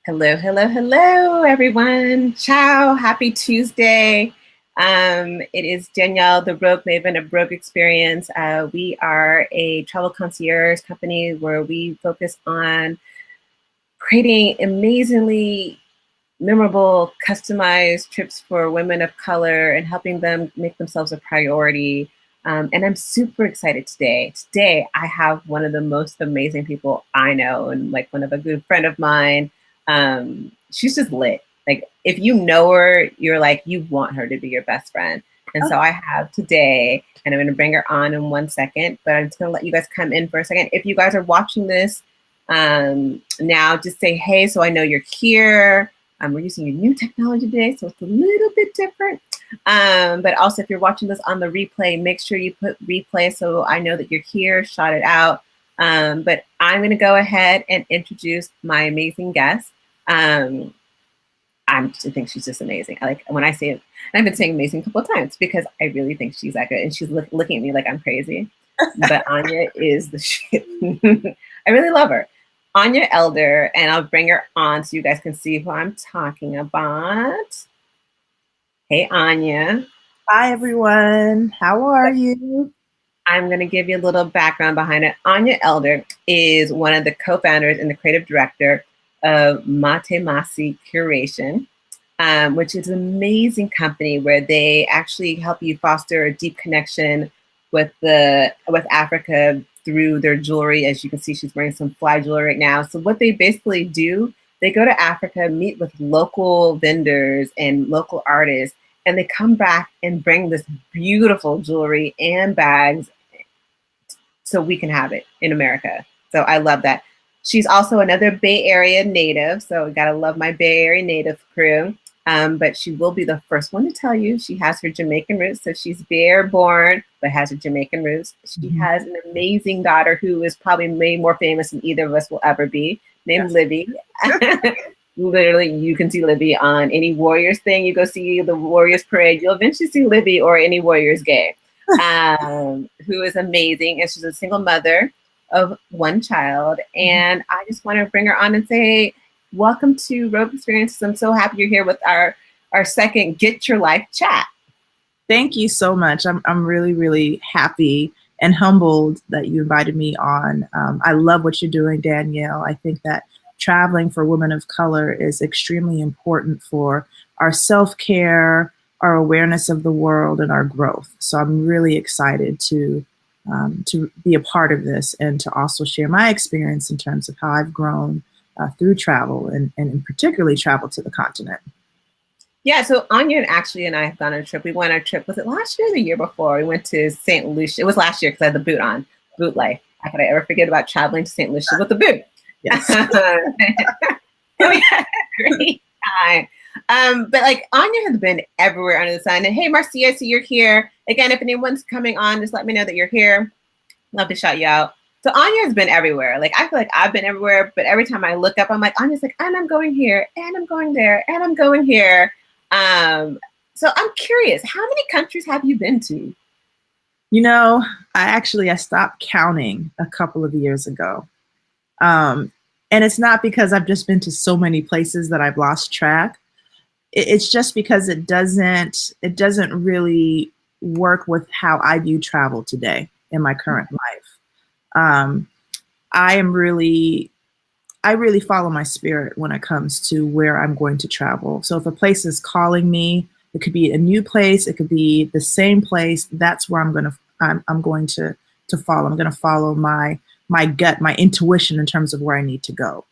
Hello, hello, hello, everyone. Ciao. Happy Tuesday. It is Danielle, the Rogue Maven of Rogue Experience. We are a travel concierge company where we focus on creating amazingly memorable, customized trips for women of color and helping them make themselves a priority. And I'm super excited today. Today, I have one of the most amazing people I know, and like one of a good friend of mine. She's just lit. Like, if you know her, you're like, you want her to be your best friend. And so I have today, and I'm going to bring her on in 1 second, but I'm just going to let you guys come in for a second. If you guys are watching this now, just say, hey, so I know you're here. We're using a new technology today, so it's a little bit different. But also, if you're watching this on the replay, make sure you put replay so I know that you're here, shout it out. But I'm going to go ahead and introduce my amazing guest. I think she's just amazing. Like when I say it, and I've been saying amazing a couple of times because I really think she's that good. And she's looking at me like I'm crazy. But Anya is the shit. I really love her. Anya Elder, and I'll bring her on so you guys can see who I'm talking about. Hey, Anya. Hi, everyone. How are you? I'm going to give you a little background behind it. Anya Elder is one of the co-founders and the creative director of Masie Curation, which is an amazing company where they actually help you foster a deep connection with Africa through their jewelry. As you can see, she's wearing some fly jewelry right now. So what they basically do, they go to Africa, meet with local vendors and local artists, and they come back and bring this beautiful jewelry and bags so we can have it in America. So I love that. She's also another Bay Area native, so we gotta love my Bay Area native crew. But she will be the first one to tell you she has her Jamaican roots. So she's Bear born, but has her Jamaican roots. She has an amazing daughter who is probably way more famous than either of us will ever be, named Libby. Literally, you can see Libby on any Warriors thing. You go see the Warriors parade, you'll eventually see Libby or any Warriors game, who is amazing. And she's a single mother of one child. And I just want to bring her on and say, welcome to Rogue Experiences. I'm so happy you're here with our second Get Your Life chat. Thank you so much. I'm really, really happy and humbled that you invited me on. I love what you're doing, Danielle. I think that traveling for women of color is extremely important for our self-care, our awareness of the world, and our growth. So I'm really excited to be a part of this and to also share my experience in terms of how I've grown through travel and particularly travel to the continent. Yeah, so Anya and I have gone on a trip. We went on a trip, was it last year or the year before? We went to St. Lucia. It was last year because I had the boot on, boot life. How could I ever forget about traveling to St. Lucia with the boot? Yes. We had a great time. But like Anya has been everywhere under the sun. And hey, Masie, I see you're here. Again, if anyone's coming on, just let me know that you're here. Love to shout you out. So Anya has been everywhere. Like I feel like I've been everywhere, but every time I look up, I'm like, Anya's like, and I'm going here, and I'm going there, and I'm going here. So I'm curious, how many countries have you been to? You know, I stopped counting a couple of years ago. And it's not because I've just been to so many places that I've lost track. It's just because it doesn't really work with how I view travel today in my current life. I really follow my spirit when it comes to where I'm going to travel. So if a place is calling me, it could be a new place, it could be the same place. That's where I'm going to follow. I'm going to follow my gut, my intuition in terms of where I need to go.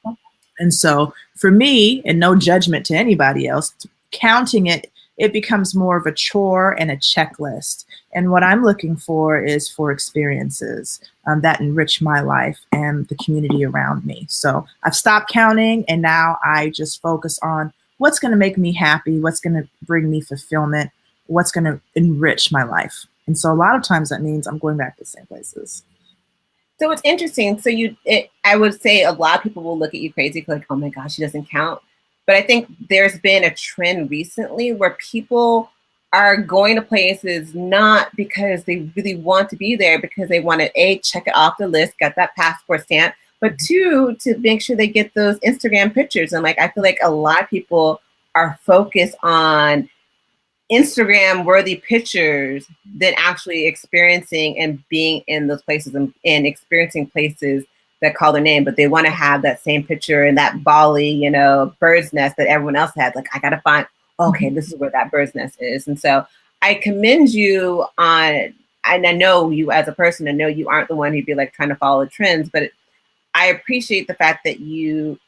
And so for me, and no judgment to anybody else, counting it becomes more of a chore and a checklist. And what I'm looking for is for experiences that enrich my life and the community around me. So I've stopped counting, and now I just focus on what's going to make me happy, what's going to bring me fulfillment, what's going to enrich my life. And so a lot of times that means I'm going back to the same places. So it's interesting. So I would say a lot of people will look at you crazy, like, oh my gosh, she doesn't count. But I think there's been a trend recently where people are going to places not because they really want to be there, because they want to check it off the list, get that passport stamp, but two, to make sure they get those Instagram pictures. And like, I feel like a lot of people are focused on Instagram worthy pictures than actually experiencing and being in those places and experiencing places that call their name, but they want to have that same picture in that Bali, you know, bird's nest that everyone else had. Like, I got to find, okay, this is where that bird's nest is. And so I commend you on, and I know you as a person, I know you aren't the one who'd be like trying to follow the trends, but I appreciate the fact that you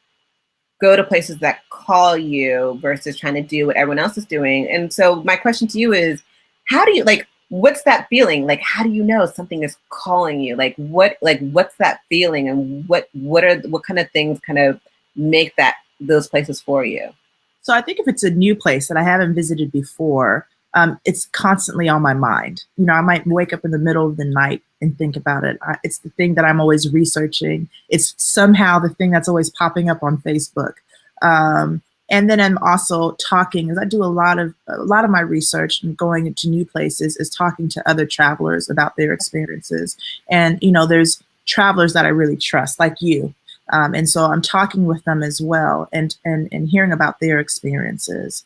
go to places that call you versus trying to do what everyone else is doing. And so my question to you is, how do you, like, what's that feeling? Like, how do you know something is calling you? What's that feeling, and what kind of things kind of make those places for you? So I think if it's a new place that I haven't visited before, it's constantly on my mind. You know, I might wake up in the middle of the night and think about it. It's the thing that I'm always researching. It's somehow the thing that's always popping up on Facebook. And then I'm also talking, as I do a lot of my research and going into new places, is talking to other travelers about their experiences. And, you know, there's travelers that I really trust, like you. And so I'm talking with them as well, and hearing about their experiences.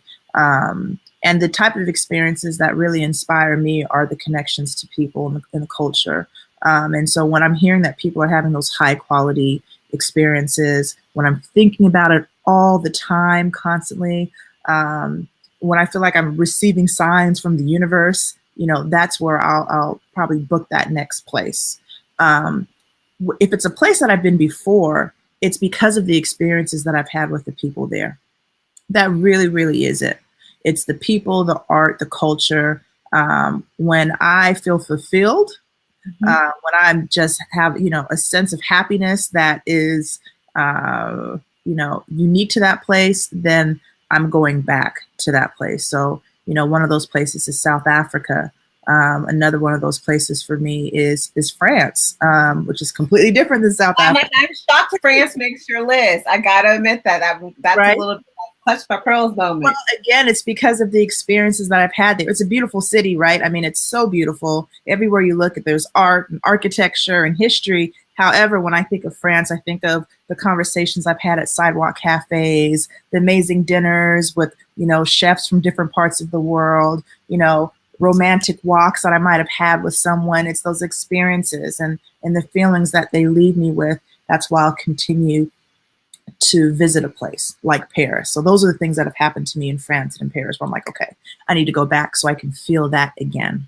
And the type of experiences that really inspire me are the connections to people in the culture. And so when I'm hearing that people are having those high quality experiences, when I'm thinking about it all the time, constantly, when I feel like I'm receiving signs from the universe, you know, that's where I'll probably book that next place. If it's a place that I've been before, it's because of the experiences that I've had with the people there. That really, really is it. It's the people, the art, the culture. When I feel fulfilled, when I'm just have, you know, a sense of happiness that is, you know, unique to that place, then I'm going back to that place. So, you know, one of those places is South Africa. Another one of those places for me is France, which is completely different than South Africa. I'm shocked France makes your list. I gotta admit that's right? A little bit like clutch my pearls moment. Well, again, it's because of the experiences that I've had there. It's a beautiful city, right? I mean, it's so beautiful. Everywhere you look, there's art and architecture and history. However, when I think of France, I think of the conversations I've had at sidewalk cafes, the amazing dinners with, you know, chefs from different parts of the world, you know, romantic walks that I might have had with someone. It's those experiences and the feelings that they leave me with. That's why I'll continue to visit a place like Paris. So those are the things that have happened to me in France and in Paris, where I'm like, okay, I need to go back so I can feel that again.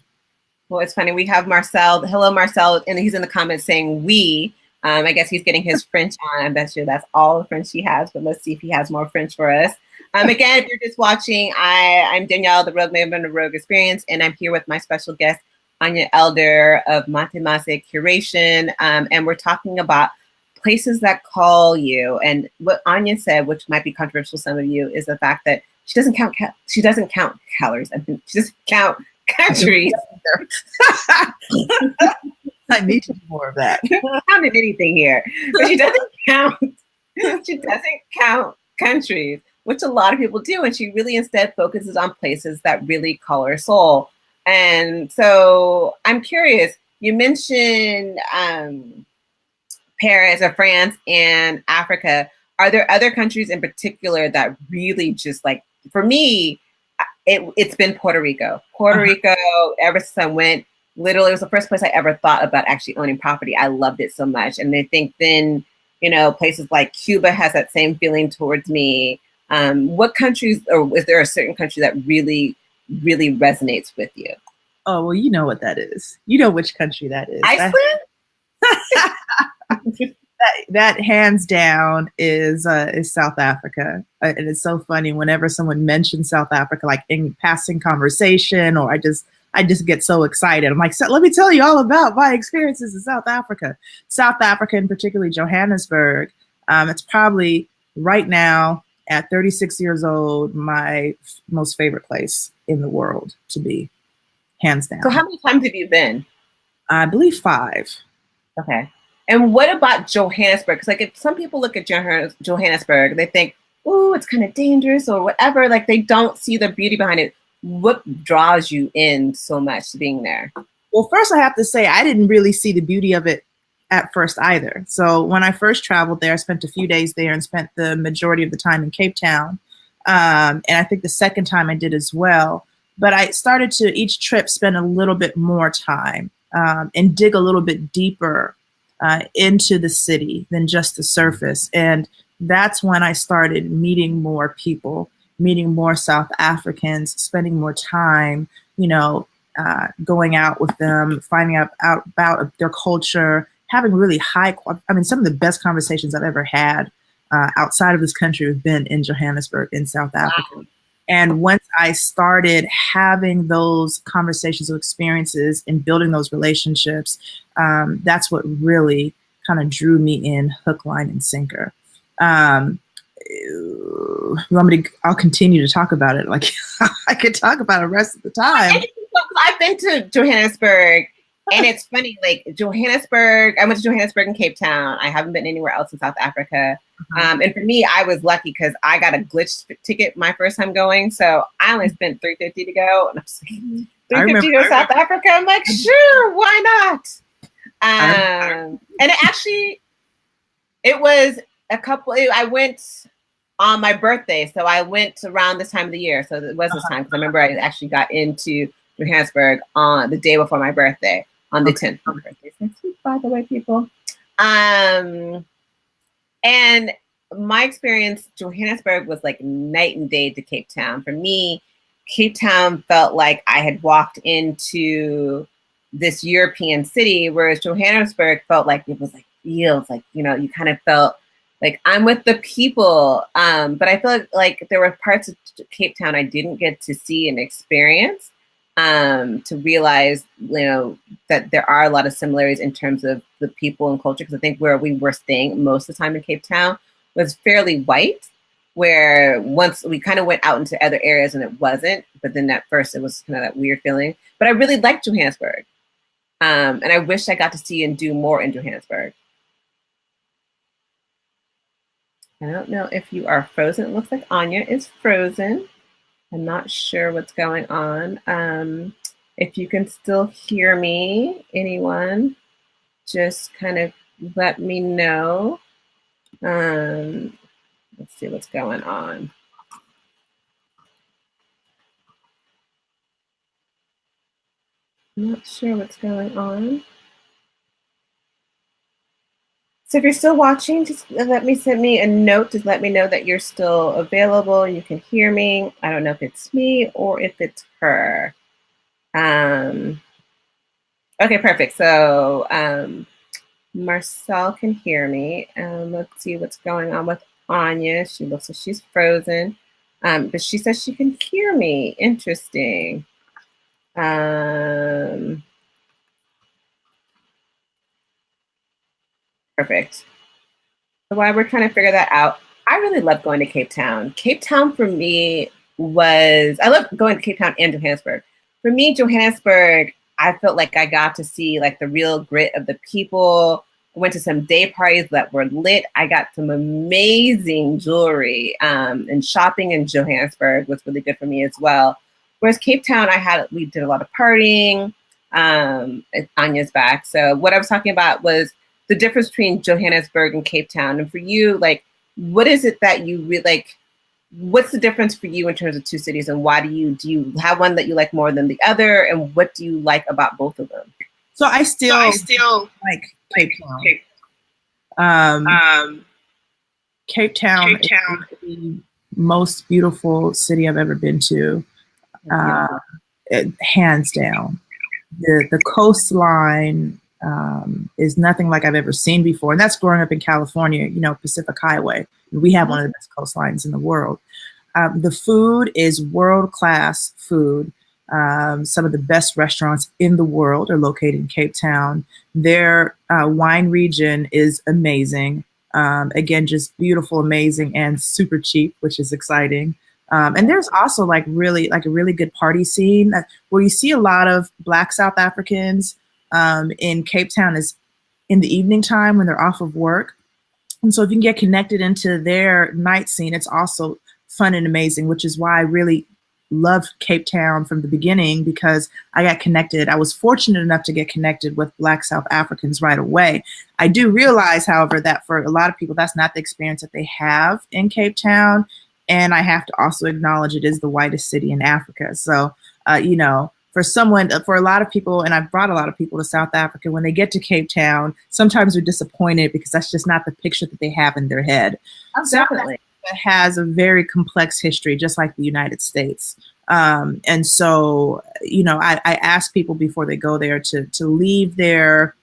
Well, it's funny. We have Marcel. Hello, Marcel. And he's in the comments saying we. I guess he's getting his French on. I'm sure that's all the French he has, but let's see if he has more French for us. Again, if you're just watching, I'm Danielle, the Rogue Maven of the Rogue Experience, and I'm here with my special guest, Anya Elder of Masie Curation, and we're talking about places that call you. And what Anya said, which might be controversial to some of you, is the fact that she doesn't count calories. I mean, she doesn't count countries. I need to do more of that. I don't count anything here, but she doesn't count. She doesn't count countries, which a lot of people do, and she really instead focuses on places that really call her soul. And so I'm curious. You mentioned Paris or France and Africa. Are there other countries in particular that really just like, for me, it's been Puerto Rico. Puerto Rico, ever since I went, literally, it was the first place I ever thought about actually owning property. I loved it so much. And I think then, you know, places like Cuba has that same feeling towards me. What countries, or is there a certain country that really, really resonates with you? Oh, well, you know what that is. You know which country that is. Iceland? That hands down is South Africa. And it's so funny whenever someone mentions South Africa, like in passing conversation, or I just get so excited. I'm like, so let me tell you all about my experiences in South Africa. South Africa, and particularly Johannesburg. It's probably right now at 36 years old, my most favorite place in the world to be, hands down. So how many times have you been? I believe 5. Okay. And what about Johannesburg? Because like if some people look at Johannesburg, they think, oh, it's kind of dangerous or whatever. Like they don't see the beauty behind it. What draws you in so much to being there? Well, first I have to say, I didn't really see the beauty of it at first either. So when I first traveled there, I spent a few days there and spent the majority of the time in Cape Town. And I think the second time I did as well. But I started to each trip spend a little bit more time and dig a little bit deeper into the city than just the surface. And that's when I started meeting more people, meeting more South Africans, spending more time, going out with them, finding out about their culture, having really some of the best conversations I've ever had outside of this country have been in Johannesburg, in South Africa. Wow. And once I started having those conversations or experiences and building those relationships, that's what really kind of drew me in hook, line, and sinker. I'll continue to talk about it. Like I could talk about it the rest of the time. I've been to Johannesburg, and it's funny, like Johannesburg, I went to Johannesburg and Cape Town. I haven't been anywhere else in South Africa. And for me, I was lucky because I got a glitch ticket my first time going. So I only spent $350 to go. And I was like, $350 to go to South Africa? I'm like, sure, why not? And it was I went on my birthday. So I went around this time of the year. So it was this time, because I remember I actually got into Johannesburg on the day before my birthday, on the 10th. My birthday's next week, by the way, people. And my experience, Johannesburg was like night and day to Cape Town. For me, Cape Town felt like I had walked into this European city, whereas Johannesburg felt like it was like feels like, you kind of felt like I'm with the people. But I feel like there were parts of Cape Town I didn't get to see and experience, to realize, that there are a lot of similarities in terms of the people and culture. Because I think where we were staying most of the time in Cape Town was fairly white, where once we kind of went out into other areas and it wasn't. But then at first it was kind of that weird feeling. But I really liked Johannesburg. And I wish I got to see and do more in Johannesburg. I don't know if you are frozen. It looks like Anya is frozen. I'm not sure what's going on. If you can still hear me, anyone, just kind of let me know. Let's see what's going on. I'm not sure what's going on. So if you're still watching, just send me a note. Just let me know that you're still available. You can hear me. I don't know if it's me or if it's her. Okay, perfect. So Marcel can hear me. Let's see what's going on with Anya. She looks like she's frozen, but she says she can hear me. Interesting. Perfect. So while we're trying to figure that out, I really love going to Cape Town. Cape Town for me I love going to Cape Town and Johannesburg. For me, Johannesburg, I felt like I got to see like the real grit of the people. I went to some day parties that were lit. I got some amazing jewelry, and shopping in Johannesburg was really good for me as well. Whereas Cape Town, we did a lot of partying. Anya's back. So what I was talking about was the difference between Johannesburg and Cape Town. And for you, like, what is it that you really like? What's the difference for you in terms of two cities, and why do you have one that you like more than the other? And what do you like about both of them? So I still like Cape Town. Cape Town is the most beautiful city I've ever been to, hands down. The coastline is nothing like I've ever seen before. And that's growing up in California, Pacific Highway. We have one of the best coastlines in the world. The food is world-class food. Some of the best restaurants in the world are located in Cape Town. Their wine region is amazing. Again, just beautiful, amazing, and super cheap, which is exciting. And there's also a really good party scene where you see a lot of Black South Africans in Cape Town is in the evening time when they're off of work. And so if you can get connected into their night scene, it's also fun and amazing, which is why I really loved Cape Town from the beginning because I got connected. I was fortunate enough to get connected with Black South Africans right away. I do realize, however, that for a lot of people, that's not the experience that they have in Cape Town. And I have to also acknowledge it is the whitest city in Africa. So, you know, for a lot of people, and I've brought a lot of people to South Africa, when they get to Cape Town, sometimes they're disappointed because that's just not the picture that they have in their head. Oh, definitely. South Africa has a very complex history, just like the United States. And so, you know, I ask people before they go there to leave their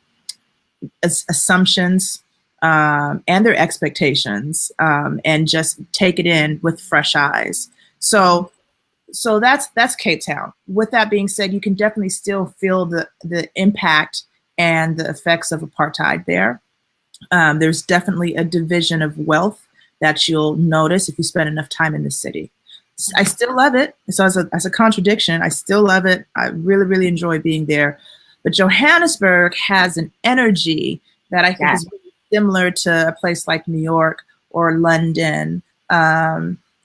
assumptions and their expectations and just take it in with fresh eyes. So that's Cape Town. With that being said, you can definitely still feel the impact and the effects of apartheid there. There's definitely a division of wealth that you'll notice if you spend enough time in the city. I still love it. So as a contradiction, I still love it. I really, really enjoy being there. But Johannesburg has an energy that I think is really similar to a place like New York or London,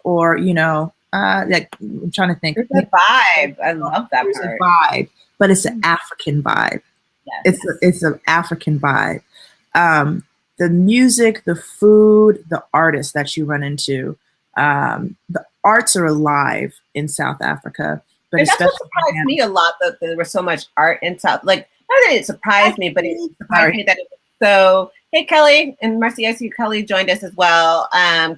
or, you know, like I'm trying to think. There's a vibe. I love that There's part. a vibe, but it's an African vibe. Yes. It's an African vibe. The music, the food, the artists that you run into, the arts are alive in South Africa. But and that's what surprised me a lot, that there was so much art in South. Like, not that it surprised me, but it surprised me that it was so. Hey, Kelly and Masie, I see Kelly joined us as well.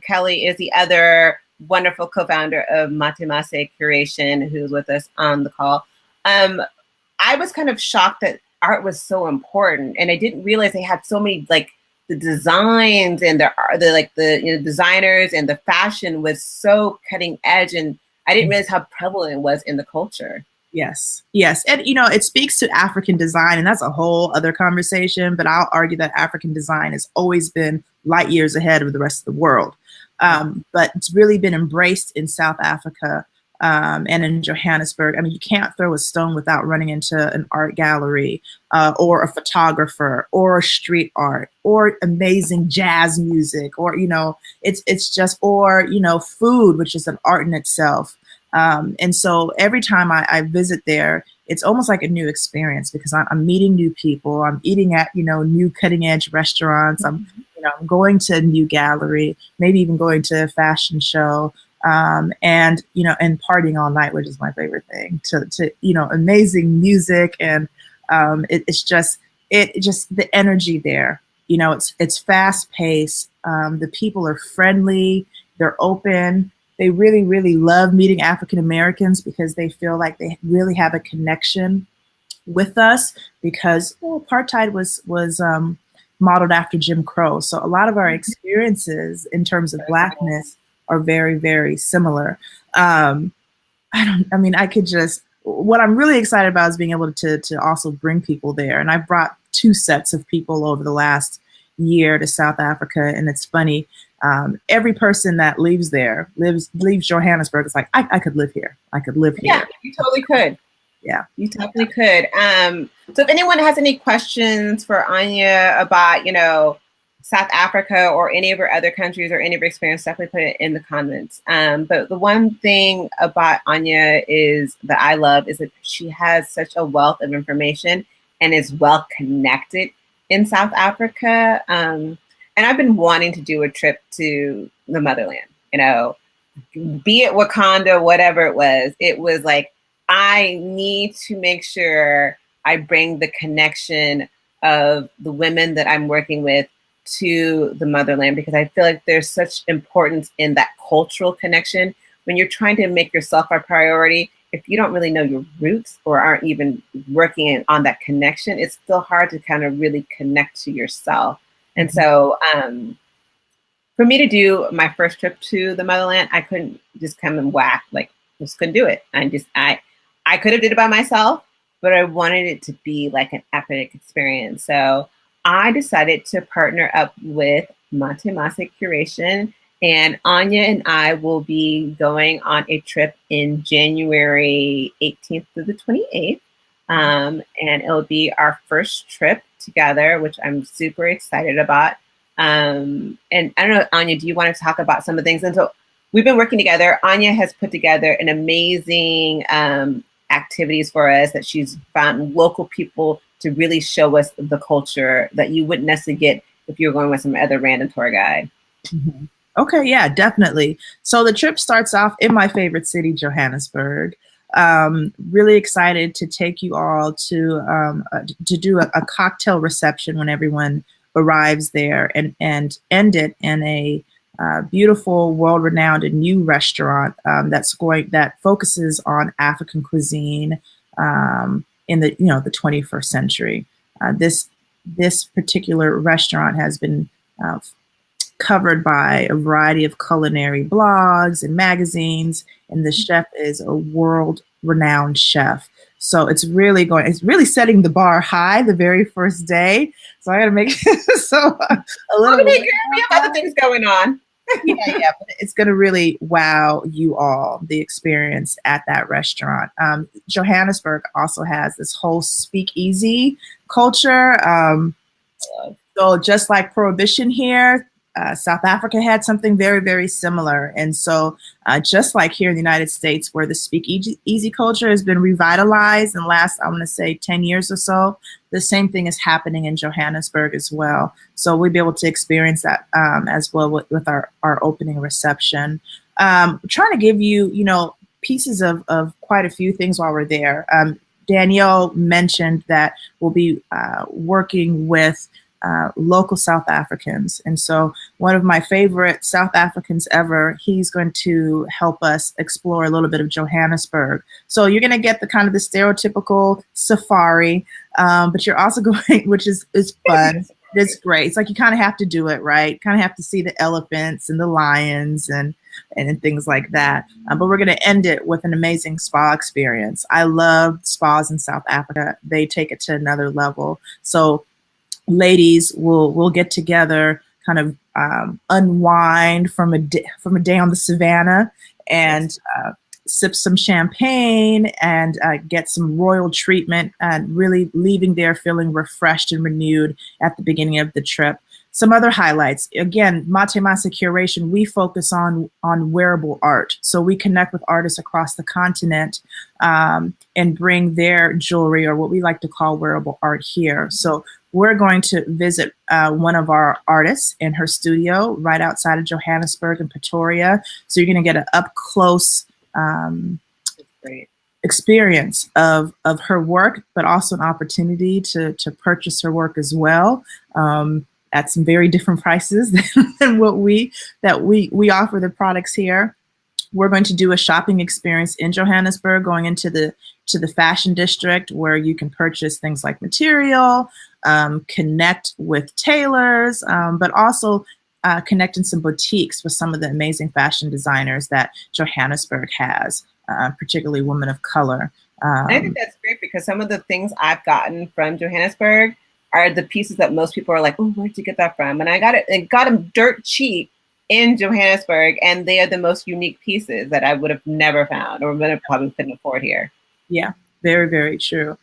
Kelly is the other wonderful co-founder of Masie Curation, who's with us on the call. I was kind of shocked that art was so important, and I didn't realize they had so many, like, the designs and the you know, designers, and the fashion was so cutting edge, and I didn't realize how prevalent it was in the culture. Yes, yes. And, you know, it speaks to African design, and that's a whole other conversation, but I'll argue that African design has always been light years ahead of the rest of the world. But it's really been embraced in South Africa and in Johannesburg. I mean, you can't throw a stone without running into an art gallery or a photographer or street art or amazing jazz music, or, you know, it's just, or, you know, food, which is an art in itself. And so every time I visit there, it's almost like a new experience because I'm meeting new people. I'm eating at, you know, new cutting edge restaurants. I'm going to a new gallery, maybe even going to a fashion show. And, you know, and partying all night, which is my favorite thing, to you know, amazing music. And it's just the energy there, you know, it's fast paced. The people are friendly, they're open. They really, really love meeting African Americans because they feel like they really have a connection with us because, well, apartheid was modeled after Jim Crow. So a lot of our experiences in terms of Blackness are very, very similar. What I'm really excited about is being able to also bring people there. And I've brought 2 sets of people over the last year to South Africa. And it's funny, every person that leaves there, leaves Johannesburg, it's like, I could live here. I could live here. Yeah, you totally could. Yeah. You totally could. So if anyone has any questions for Anya about, you know, South Africa or any of her other countries or any of her experience, definitely put it in the comments. But the one thing about Anya is that I love is that she has such a wealth of information and is well connected in South Africa. And I've been wanting to do a trip to the motherland, you know, be it Wakanda, whatever it was like, I need to make sure I bring the connection of the women that I'm working with to the motherland, because I feel like there's such importance in that cultural connection. When you're trying to make yourself a priority, if you don't really know your roots or aren't even working on that connection, it's still hard to kind of really connect to yourself. And so for me to do my first trip to the motherland, I couldn't just come and whack, like, just couldn't do it. I could have did it by myself, but I wanted it to be like an epic experience. So I decided to partner up with Masie Curation, and Anya and I will be going on a trip in January 18th through the 28th. And it'll be our first trip together, which I'm super excited about. And I don't know, Anya, do you want to talk about some of the things? And so we've been working together. Anya has put together an amazing activities for us that she's found local people to really show us the culture that you wouldn't necessarily get if you were going with some other random tour guide. Mm-hmm. Okay, yeah, definitely. So the trip starts off in my favorite city, Johannesburg. Really excited to take you all to do a cocktail reception when everyone arrives there, and end it in a beautiful, world-renowned and new restaurant that focuses on African cuisine in the 21st century. This particular restaurant has been covered by a variety of culinary blogs and magazines, and the chef is a world-renowned chef. So it's really setting the bar high the very first day. So I got to make a little. We have other things going on. Yeah, but it's going to really wow you all, the experience at that restaurant. Johannesburg also has this whole speakeasy culture. So just like Prohibition here, South Africa had something very, very similar. And so just like here in the United States, where the speakeasy culture has been revitalized in the last, I want to say 10 years or so, the same thing is happening in Johannesburg as well. So we'll be able to experience that as well with our opening reception. Trying to give you, pieces of quite a few things while we're there. Danielle mentioned that we'll be working with local South Africans. And so one of my favorite South Africans ever, he's going to help us explore a little bit of Johannesburg. So you're going to get the stereotypical safari, but you're also going, which is fun. It's great. It's like you kind of have to do it, right? Kind of have to see the elephants and the lions and things like that. But we're going to end it with an amazing spa experience. I love spas in South Africa. They take it to another level. So ladies will get together, kind of unwind from a day on the savannah, and sip some champagne and get some royal treatment, and really leaving there feeling refreshed and renewed at the beginning of the trip. Some other highlights, again, Masie Curation, we focus on wearable art. So we connect with artists across the continent and bring their jewelry, or what we like to call wearable art, here. So we're going to visit one of our artists in her studio right outside of Johannesburg in Pretoria. So you're going to get an up-close experience of her work, but also an opportunity to purchase her work as well. At some very different prices than what we offer the products here. We're going to do a shopping experience in Johannesburg, going into the fashion district, where you can purchase things like material, connect with tailors, but also connect in some boutiques with some of the amazing fashion designers that Johannesburg has, particularly women of color. I think that's great, because some of the things I've gotten from Johannesburg are the pieces that most people are like, oh, where'd you get that from? And I got them dirt cheap in Johannesburg, and they are the most unique pieces that I would have never found, or would have probably couldn't afford here. Yeah, very, very true.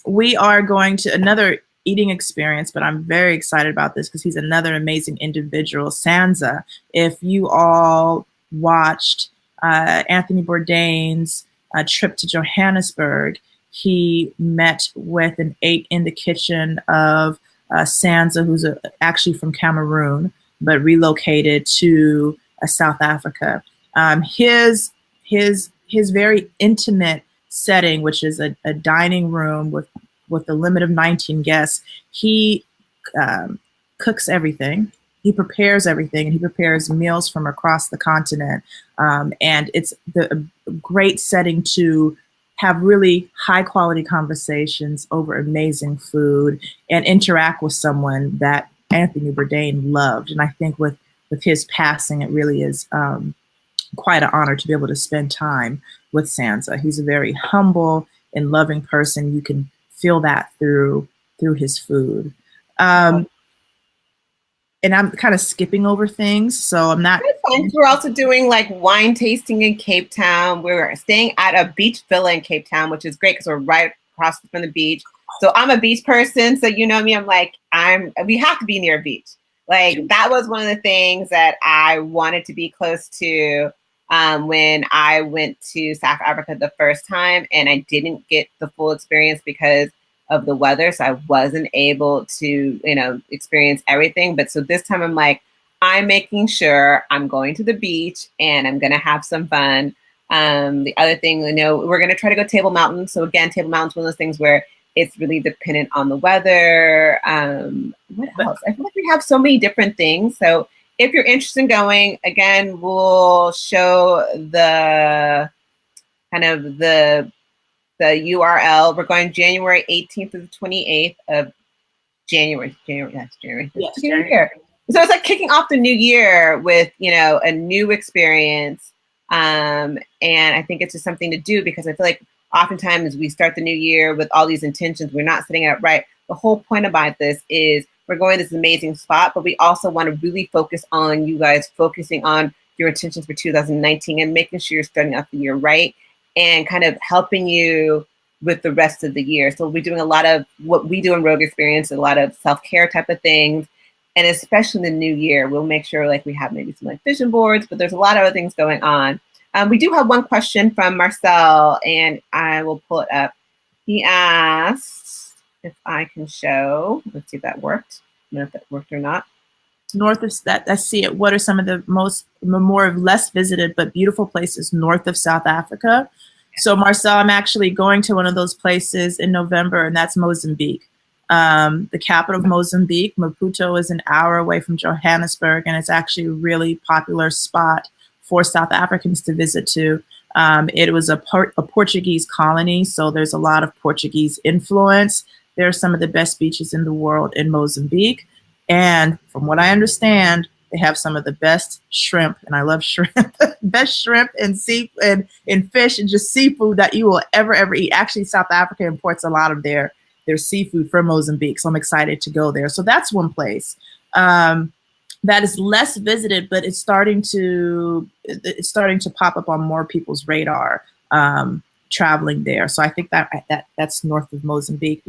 We are going to another eating experience, but I'm very excited about this because he's another amazing individual, Sansa. If you all watched Anthony Bourdain's trip to Johannesburg, he met with and ate in the kitchen of Sansa, who's actually from Cameroon, but relocated to South Africa. His very intimate setting, which is a dining room with a limit of 19 guests, he cooks everything. He prepares everything, and he prepares meals from across the continent. And it's a great setting to have really high quality conversations over amazing food and interact with someone that Anthony Bourdain loved. And I think with his passing, it really is quite an honor to be able to spend time with Sansa. He's a very humble and loving person. You can feel that through his food. And I'm kind of skipping over things, so I'm not. We're also doing like wine tasting in Cape Town. We're staying at a beach villa in Cape Town, which is great because we're right across from the beach. So I'm a beach person, so you know me. I'm like, we have to be near a beach. Like that was one of the things that I wanted to be close to when I went to South Africa the first time, and I didn't get the full experience because of the weather, so I wasn't able to, experience everything. But so this time I'm like, I'm making sure I'm going to the beach and I'm gonna have some fun. The other thing, we're gonna try to go Table Mountain. So again, Table Mountain's one of those things where it's really dependent on the weather. What else? I feel like we have so many different things. So if you're interested in going, again, we'll show the kind of the URL. We're going January 18th to the 28th of January. Yes, January. Yes, January. So it's like kicking off the new year with, a new experience. And I think it's just something to do because I feel like oftentimes we start the new year with all these intentions. We're not setting it up right. The whole point about this is we're going to this amazing spot, but we also want to really focus on you guys focusing on your intentions for 2019 and making sure you're starting off the year right and kind of helping you with the rest of the year. So we're doing a lot of what we do in Rogue Experience, a lot of self-care type of things. And especially in the new year, we'll make sure like we have maybe some like vision boards, but there's a lot of other things going on. We do have one question from Marcel, and I will pull it up. He asked if I can show. Let's see if that worked. I don't know if that worked or not. North of that, I see it. What are some of the more less visited but beautiful places north of South Africa? So Marcel, I'm actually going to one of those places in November, and that's Mozambique. The capital of Mozambique, Maputo, is an hour away from Johannesburg, and it's actually a really popular spot for South Africans to visit to. It was a Portuguese colony, so there's a lot of Portuguese influence. There are some of the best beaches in the world in Mozambique. And from what I understand, they have some of the best shrimp, and I love shrimp, best shrimp and and fish and just seafood that you will ever eat. Actually, South Africa imports a lot of their seafood from Mozambique, so I'm excited to go there. So that's one place that is less visited, but it's starting to pop up on more people's radar. Traveling there. So I think that's north of Mozambique.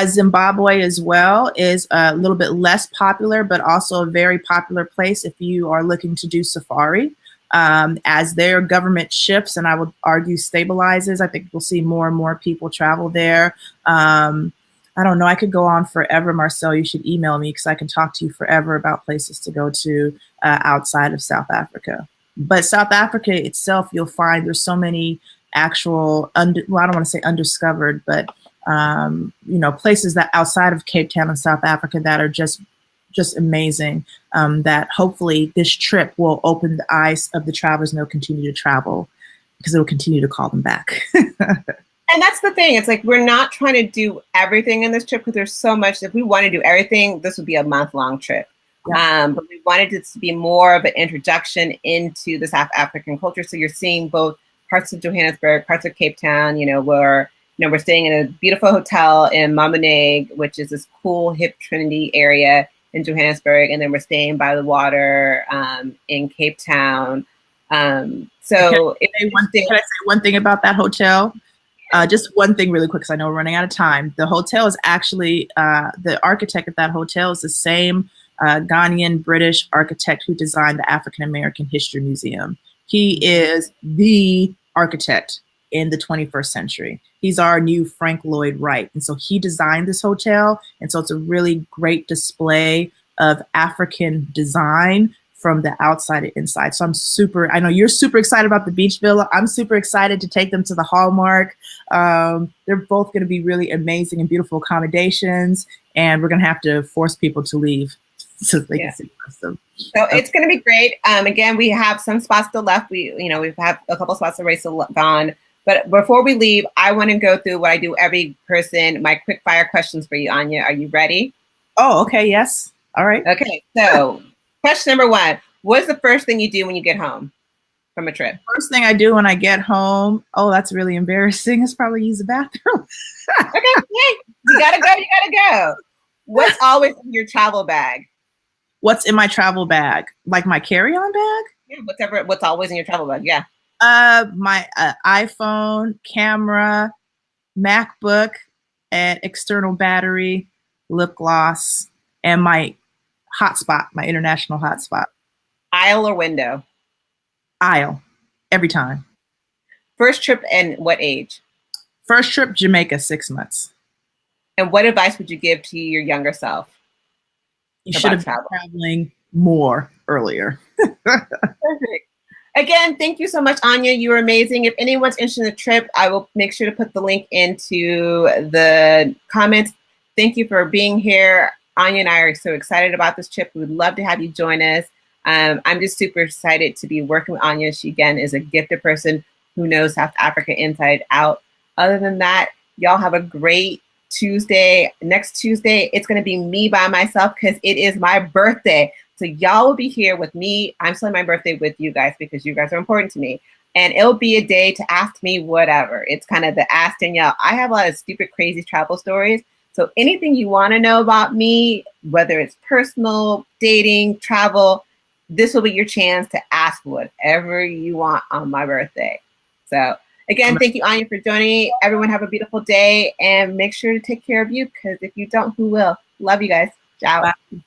Zimbabwe as well is a little bit less popular, but also a very popular place if you are looking to do safari. As their government shifts, and I would argue stabilizes, I think we'll see more and more people travel there. I don't know. I could go on forever, Marcel. You should email me because I can talk to you forever about places to go to outside of South Africa. But South Africa itself, you'll find there's so many actual, I don't want to say undiscovered, but places that outside of Cape Town and South Africa that are just amazing. That hopefully this trip will open the eyes of the travelers, and they'll continue to travel because it will continue to call them back. And that's the thing. It's like we're not trying to do everything in this trip because there's so much. If we want to do everything, this would be a month-long trip. Yeah. But we wanted it to be more of an introduction into the South African culture. So you're seeing both parts of Johannesburg, parts of Cape Town, where we're staying in a beautiful hotel in Mamuneg, which is this cool hip Trinity area in Johannesburg, and then we're staying by the water in Cape Town. Can I say one thing about that hotel? Just one thing really quick, because I know we're running out of time. The hotel is actually, the architect of that hotel is the same Ghanaian British architect who designed the African American History Museum. He is the architect in the 21st century. He's our new Frank Lloyd Wright. And so he designed this hotel. And so it's a really great display of African design from the outside to inside. So I know you're super excited about the beach villa. I'm super excited to take them to the Hallmark. They're both going to be really amazing and beautiful accommodations. And we're going to have to force people to leave so they can see them. So it's going to be great. Again, we have some spots still left. We've had a couple spots already still gone. But before we leave, I want to go through what I do every person, my quick fire questions for you, Anya. Are you ready? Oh, okay. Yes. All right. Okay. So question number one, what's the first thing you do when you get home from a trip? First thing I do when I get home, oh, that's really embarrassing, is probably use the bathroom. Okay. Yay. You got to go. You got to go. What's always in your travel bag? What's in my travel bag? Like my carry-on bag? Yeah, what's always in your travel bag? Yeah. My iPhone, camera, MacBook, and external battery, lip gloss, and my hotspot, my international hotspot. Aisle or window? Aisle, every time. First trip and what age? First trip, Jamaica, 6 months. And what advice would you give to your younger self You should about have been travel? traveling more earlier. Perfect. Again, thank you so much, Anya. You were amazing. If anyone's interested in the trip, I will make sure to put the link into the comments. Thank you for being here. Anya and I are so excited about this trip. We would love to have you join us. I'm just super excited to be working with Anya. She, again, is a gifted person who knows South Africa inside out. Other than that, y'all have a great Tuesday. Next Tuesday, it's going to be me by myself because it is my birthday. So y'all will be here with me. I'm celebrating my birthday with you guys because you guys are important to me. And it'll be a day to ask me whatever. It's kind of the Ask Danielle. I have a lot of stupid, crazy travel stories. So anything you want to know about me, whether it's personal, dating, travel, this will be your chance to ask whatever you want on my birthday. So again, thank you, Anya, for joining. Everyone have a beautiful day and make sure to take care of you because if you don't, who will? Love you guys. Ciao. Bye.